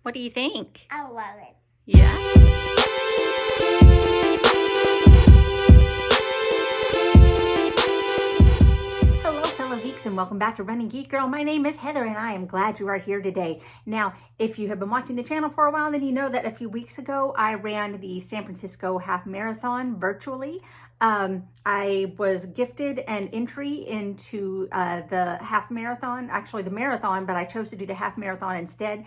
What do you think? I love it. Yeah? Hello, fellow geeks, and welcome back to Running Geek Girl. My name is Heather, and I am glad you are here today. Now, if you have been watching the channel for a while, then you know that a few weeks ago, I ran the San Francisco Half Marathon virtually. I was gifted an entry into the half marathon, actually the marathon, but I chose to do the half marathon instead.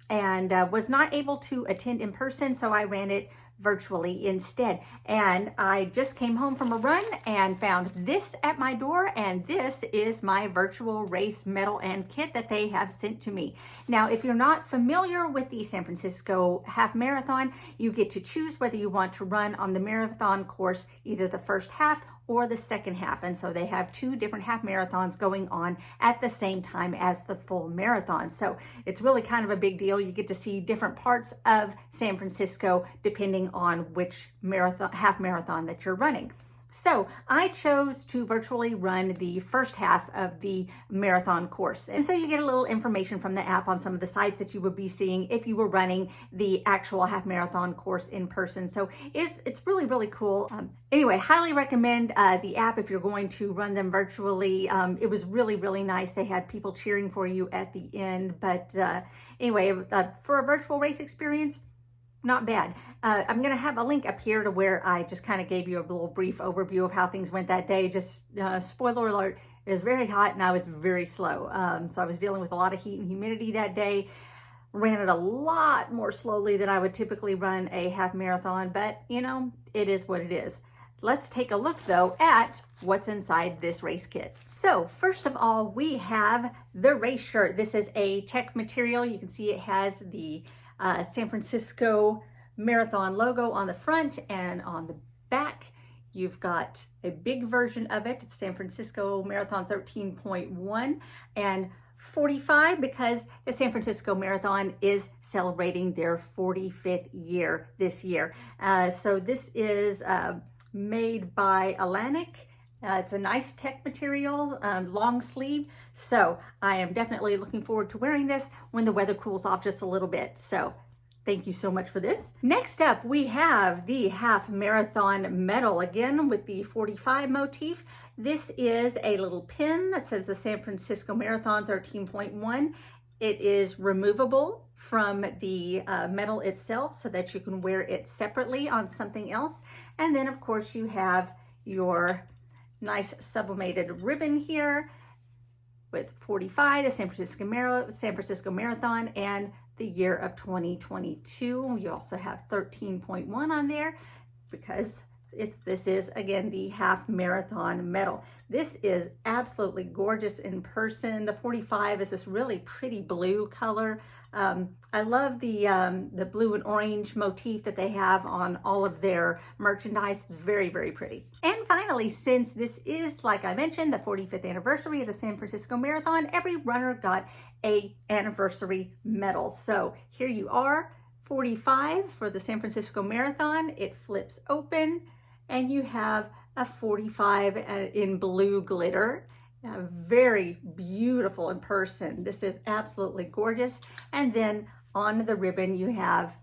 And was not able to attend in person, so I ran it virtually instead. And I just came home from a run and found this at my door, and this is my virtual race medal and kit that they have sent to me. Now, if you're not familiar with the San Francisco Half Marathon, you get to choose whether you want to run on the marathon course, either the first half or the second half. And so they have two different half marathons going on at the same time as the full marathon. So it's really kind of a big deal. You get to see different parts of San Francisco depending on which half marathon that you're running. So I chose to virtually run the first half of the marathon course. And so you get a little information from the app on some of the sites that you would be seeing if you were running the actual half marathon course in person. So it's really, really cool. Anyway, highly recommend the app if you're going to run them virtually. It was really, really nice. They had people cheering for you at the end. But anyway, for a virtual race experience, not bad. I'm going to have a link up here to where I just kind of gave you a little brief overview of how things went that day. Just spoiler alert, it was very hot and I was very slow. So I was dealing with a lot of heat and humidity that day. Ran it a lot more slowly than I would typically run a half marathon, but you know, it is what it is. Let's take a look though at what's inside this race kit. So first of all, we have the race shirt. This is a tech material. You can see it has the San Francisco Marathon logo on the front, and on the back you've got a big version of it. It's San Francisco Marathon 13.1 and 45 because the San Francisco Marathon is celebrating their 45th year this year. So this is made by Atlantic. It's a nice tech material, long sleeve. So I am definitely looking forward to wearing this when the weather cools off just a little bit. So thank you so much for this. Next up, we have the half marathon medal, again with the 45 motif. This is a little pin that says the San Francisco Marathon 13.1. It is removable from the medal itself so that you can wear it separately on something else. And then of course you have your nice sublimated ribbon here with 45, the San Francisco Marathon, and the year of 2022. You also have 13.1 on there because this is, again, the half marathon medal. This is absolutely gorgeous in person. The 45 is this really pretty blue color. I love the blue and orange motif that they have on all of their merchandise. Very, very pretty. And finally, since this is, like I mentioned, the 45th anniversary of the San Francisco Marathon, every runner got a anniversary medal. So here you are, 45 for the San Francisco Marathon. It flips open and you have a 45 in blue glitter. Very beautiful in person. This is absolutely gorgeous. And then on the ribbon, you have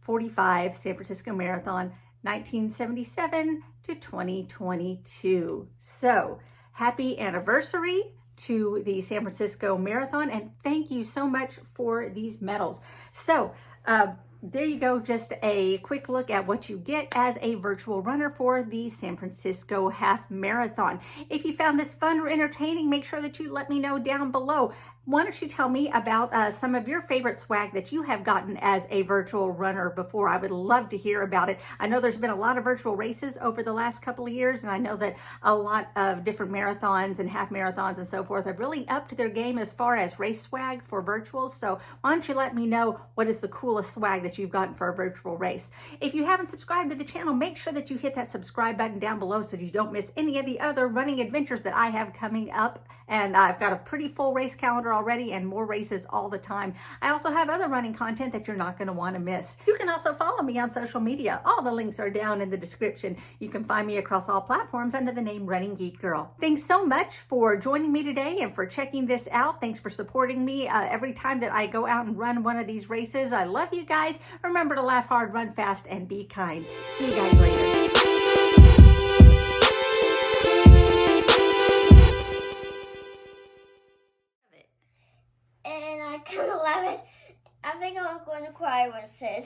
45 San Francisco Marathon, 1977 to 2022. So happy anniversary to the San Francisco Marathon, and thank you so much for these medals. So there you go, just a quick look at what you get as a virtual runner for the San Francisco Half Marathon. If you found this fun or entertaining, make sure that you let me know down below. Why don't you tell me about some of your favorite swag that you have gotten as a virtual runner before? I would love to hear about it. I know there's been a lot of virtual races over the last couple of years, and I know that a lot of different marathons and half marathons and so forth have really upped their game as far as race swag for virtuals. So why don't you let me know what is the coolest swag that you've gotten for a virtual race? If you haven't subscribed to the channel, make sure that you hit that subscribe button down below so you don't miss any of the other running adventures that I have coming up. And I've got a pretty full race calendar already, and more races all the time. I also have other running content that you're not going to want to miss. You can also follow me on social media. All the links are down in the description. You can find me across all platforms under the name Running Geek Girl. Thanks so much for joining me today and for checking this out. Thanks for supporting me every time that I go out and run one of these races. I love you guys. Remember to laugh hard, run fast, and be kind. See you guys later. And I kind of love it. I think I'm going to cry with it.